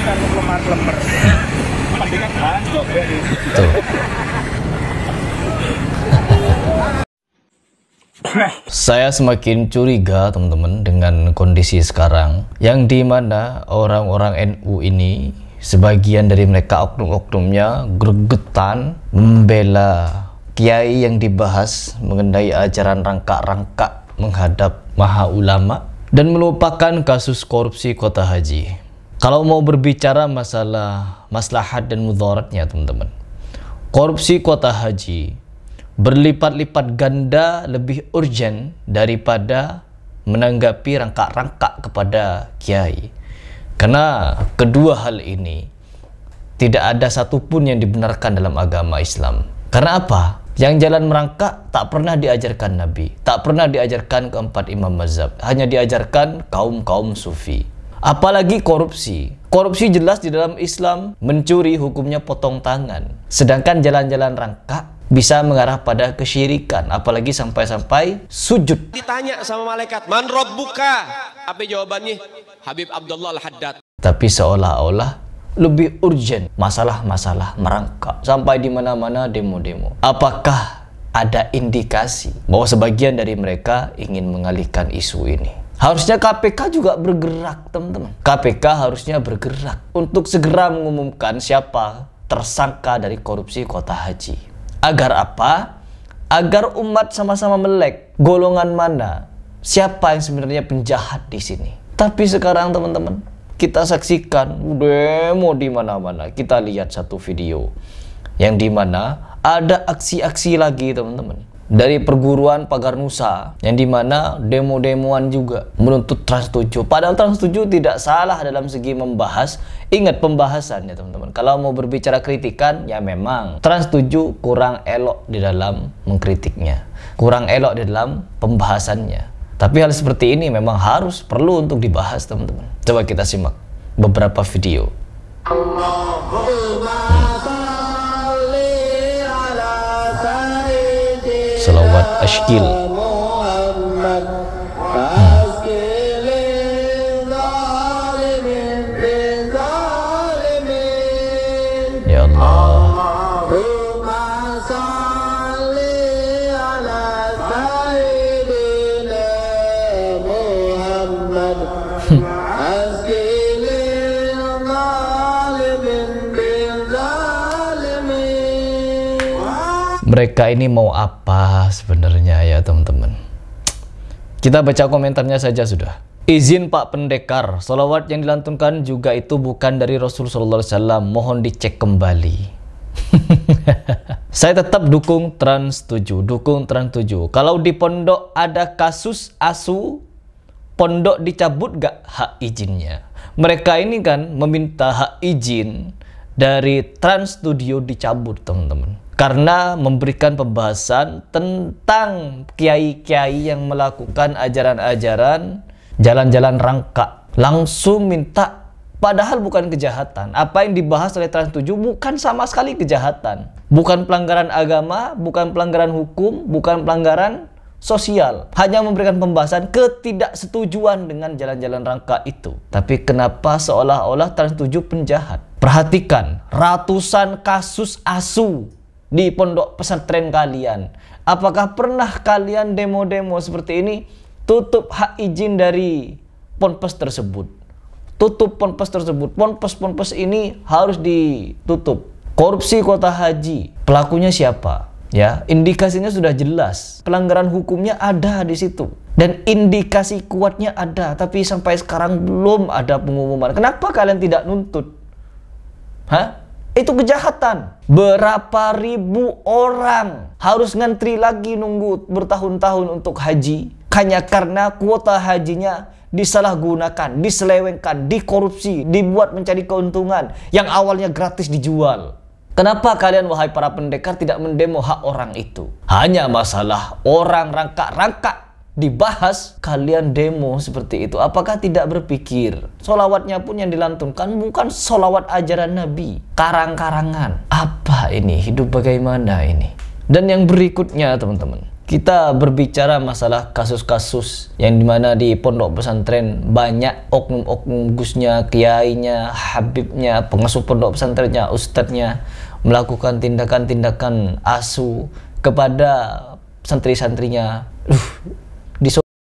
kan lemar-lemar. Mendingan hancur ya. Tuh. Saya semakin curiga teman-teman dengan kondisi sekarang, yang dimana orang-orang NU ini, sebagian dari mereka oknum-oknumnya gregetan membela kiai yang dibahas mengenai ajaran rangkak-rangkak menghadap maha ulama dan melupakan kasus korupsi kota haji. Kalau mau berbicara masalah maslahat dan mudaratnya teman-teman, korupsi kota haji berlipat-lipat ganda lebih urgent daripada menanggapi rangkak-rangkak kepada kiai. Karena kedua hal ini tidak ada satupun yang dibenarkan dalam agama Islam. Karena apa? Yang jalan merangkak tak pernah diajarkan Nabi, tak pernah diajarkan keempat imam mazhab, hanya diajarkan kaum-kaum sufi. Apalagi korupsi. Korupsi jelas di dalam Islam mencuri hukumnya potong tangan. Sedangkan jalan-jalan rangkak bisa mengarah pada kesyirikan, apalagi sampai-sampai sujud. Ditanya sama malaikat, "Man rabbuka?" Apa jawabannya? Habib Abdullah Al-Haddad. Tapi seolah-olah lebih urgent masalah-masalah merangkak sampai di mana-mana demo-demo. Apakah ada indikasi bahwa sebagian dari mereka ingin mengalihkan isu ini? Harusnya KPK juga bergerak, teman-teman. KPK harusnya bergerak untuk segera mengumumkan siapa tersangka dari korupsi kota haji. Agar apa? Agar umat sama-sama melek golongan mana, siapa yang sebenarnya penjahat di sini. Tapi sekarang teman-teman, kita saksikan demo di mana-mana. Kita lihat satu video yang dimana ada aksi-aksi lagi teman-teman dari perguruan Pagar Nusa, yang dimana demo-demoan juga menuntut Trans 7. Padahal Trans 7 tidak salah dalam segi membahas. Ingat pembahasannya teman-teman. Kalau mau berbicara kritikan, ya memang Trans 7 kurang elok di dalam mengkritiknya, kurang elok di dalam pembahasannya. Tapi hal seperti ini memang perlu untuk dibahas teman-teman. Coba kita simak beberapa video. Salawat Ashkil. Ya Allah. Mereka ini mau apa sebenarnya ya teman-teman? Kita baca komentarnya saja sudah. Izin Pak Pendekar, salawat yang dilantunkan juga itu bukan dari Rasulullah SAW. Mohon dicek kembali. Saya tetap dukung Trans 7, dukung Trans 7. Kalau di pondok ada kasus asu, pondok dicabut gak hak izinnya? Mereka ini kan meminta hak izin dari Trans Studio dicabut teman-teman. Karena memberikan pembahasan tentang kiai-kiai yang melakukan ajaran-ajaran jalan-jalan rangkak. Langsung minta, padahal bukan kejahatan. Apa yang dibahas oleh Trans 7 bukan sama sekali kejahatan. Bukan pelanggaran agama, bukan pelanggaran hukum, bukan pelanggaran sosial. Hanya memberikan pembahasan ketidaksetujuan dengan jalan-jalan rangkak itu. Tapi kenapa seolah-olah Trans 7 penjahat? Perhatikan, ratusan kasus asu di pondok pesantren kalian. Apakah pernah kalian demo-demo seperti ini? Tutup hak izin dari ponpes tersebut. Tutup ponpes tersebut. Ponpes ini harus ditutup. Korupsi kota haji, pelakunya siapa? Ya, indikasinya sudah jelas. Pelanggaran hukumnya ada di situ. Dan indikasi kuatnya ada, tapi sampai sekarang belum ada pengumuman. Kenapa kalian tidak nuntut? Hah? Itu kejahatan. Berapa ribu orang harus ngantri lagi nunggu bertahun-tahun untuk haji hanya karena kuota hajinya disalahgunakan, diselewengkan, dikorupsi, dibuat mencari keuntungan yang awalnya gratis dijual. Kenapa kalian wahai para pendekar tidak mendemo hak orang itu? Hanya masalah orang rangkak-rangkak dibahas, kalian demo seperti itu. Apakah tidak berpikir solawatnya pun yang dilantunkan bukan solawat ajaran Nabi, karang-karangan? Apa ini? Hidup bagaimana ini? Dan yang berikutnya teman-teman, Kita berbicara masalah kasus-kasus yang dimana di pondok pesantren banyak oknum-oknum gusnya, kiainya, habibnya, pengasuh pondok pesantrennya, ustadznya melakukan tindakan-tindakan asu kepada santri-santrinya.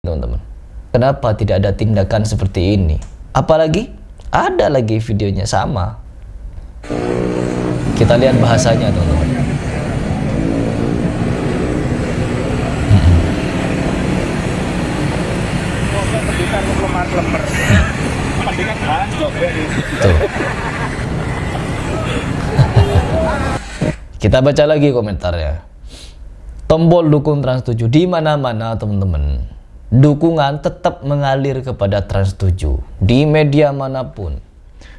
Teman-teman, kenapa tidak ada tindakan seperti ini? Apalagi ada lagi videonya sama. Kita lihat bahasanya, teman-teman. Tuh. Kita baca lagi komentarnya. Tombol dukung Trans 7 di mana-mana, teman-teman. Dukungan tetap mengalir kepada Trans 7 di media manapun,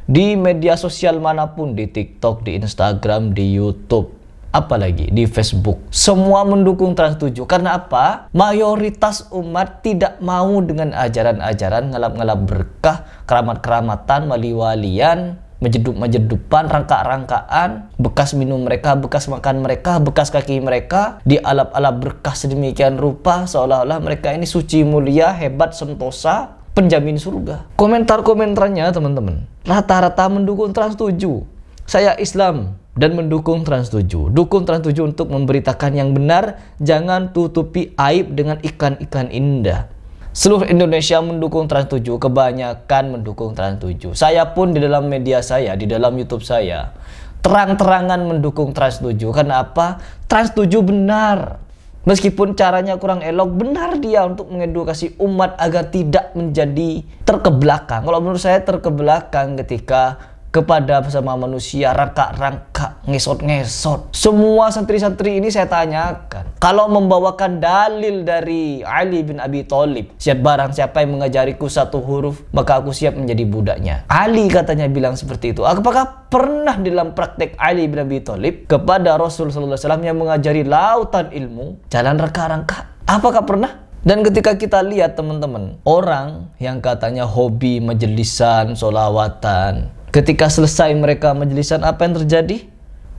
di media sosial manapun, di TikTok, di Instagram, di YouTube, apalagi di Facebook. Semua mendukung Trans 7. Karena apa? Mayoritas umat tidak mau dengan ajaran-ajaran ngelap-ngelap berkah, keramat-keramatan, wali-walian, majedup-majedupan, rangka-rangkaan, bekas minum mereka, bekas makan mereka, bekas kaki mereka dialap-alap berkah sedemikian rupa seolah-olah mereka ini suci, mulia, hebat, sentosa, penjamin surga. Komentar-komentarnya, teman-teman, rata-rata mendukung Trans 7. Saya Islam dan mendukung Trans 7. Dukung Trans 7 untuk memberitakan yang benar, jangan tutupi aib dengan ikan-ikan indah. Seluruh Indonesia mendukung Trans 7, kebanyakan mendukung Trans 7. Saya pun di dalam media saya, di dalam YouTube saya, terang-terangan mendukung Trans 7. Karena apa? Trans 7 benar. Meskipun caranya kurang elok, benar dia untuk mengedukasi umat agar tidak menjadi terkebelakang. Kalau menurut saya terkebelakang ketika kepada bersama manusia rangka-rangka, ngesot-ngesot. Semua santri-santri ini saya tanyakan, kalau membawakan dalil dari Ali bin Abi Thalib, barang siapa yang mengajariku satu huruf, maka aku siap menjadi budaknya. Ali katanya bilang seperti itu. Apakah pernah dalam praktek Ali bin Abi Thalib kepada Rasul sallallahu alaihi wasallam yang mengajari lautan ilmu, jalan rangka-rangka? Apakah pernah? Dan ketika kita lihat, teman-teman, orang yang katanya hobi majelisan, solawatan, ketika selesai mereka majelisan, apa yang terjadi?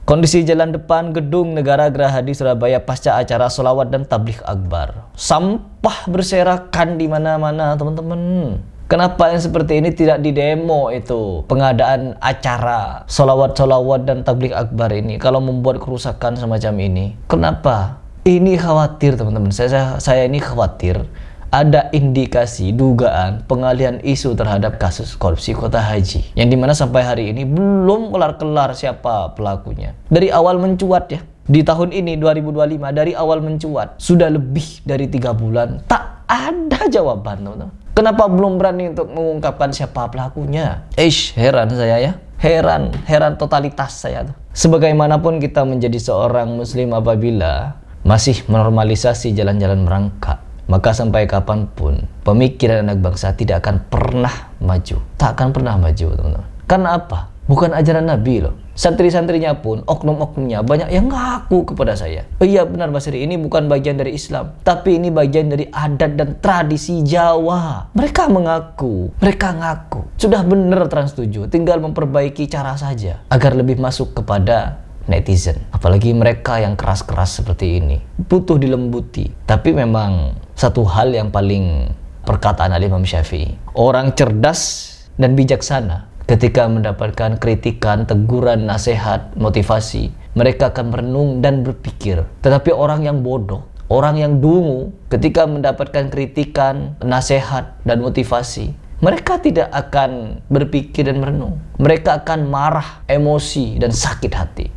Kondisi jalan depan gedung Negara Gerahadi Surabaya pasca acara solawat dan tabligh akbar, sampah berserakan di mana-mana, teman-teman. Kenapa yang seperti ini tidak didemo itu pengadaan acara solawat-solawat dan tabligh akbar ini kalau membuat kerusakan semacam ini? Kenapa? Ini khawatir, teman-teman. Saya ini khawatir ada indikasi dugaan pengalihan isu terhadap kasus korupsi kota haji yang dimana sampai hari ini belum kelar-kelar siapa pelakunya. Dari awal mencuat ya, di tahun ini 2025, dari awal mencuat sudah lebih dari 3 bulan tak ada jawaban, teman-teman. Kenapa belum berani untuk mengungkapkan siapa pelakunya? Heran saya ya, heran totalitas saya tuh. Sebagaimanapun kita menjadi seorang muslim apabila masih menormalisasi jalan-jalan merangkak, maka sampai kapanpun pemikiran anak bangsa tidak akan pernah maju. Tak akan pernah maju, teman-teman. Karena apa? Bukan ajaran Nabi loh. Santri-santrinya pun, oknum-oknumnya banyak yang ngaku kepada saya, oh iya benar Basri, ini bukan bagian dari Islam, tapi ini bagian dari adat dan tradisi Jawa. Mereka mengaku, mereka ngaku sudah benar Trans 7, tinggal memperbaiki cara saja agar lebih masuk kepada netizen. Apalagi mereka yang keras-keras seperti ini butuh dilembuti. Tapi memang satu hal yang paling perkataan Imam Syafi'i, orang cerdas dan bijaksana ketika mendapatkan kritikan, teguran, nasihat, motivasi, mereka akan merenung dan berpikir. Tetapi orang yang bodoh, orang yang dungu, ketika mendapatkan kritikan, nasihat, dan motivasi, mereka tidak akan berpikir dan merenung. Mereka akan marah, emosi, dan sakit hati.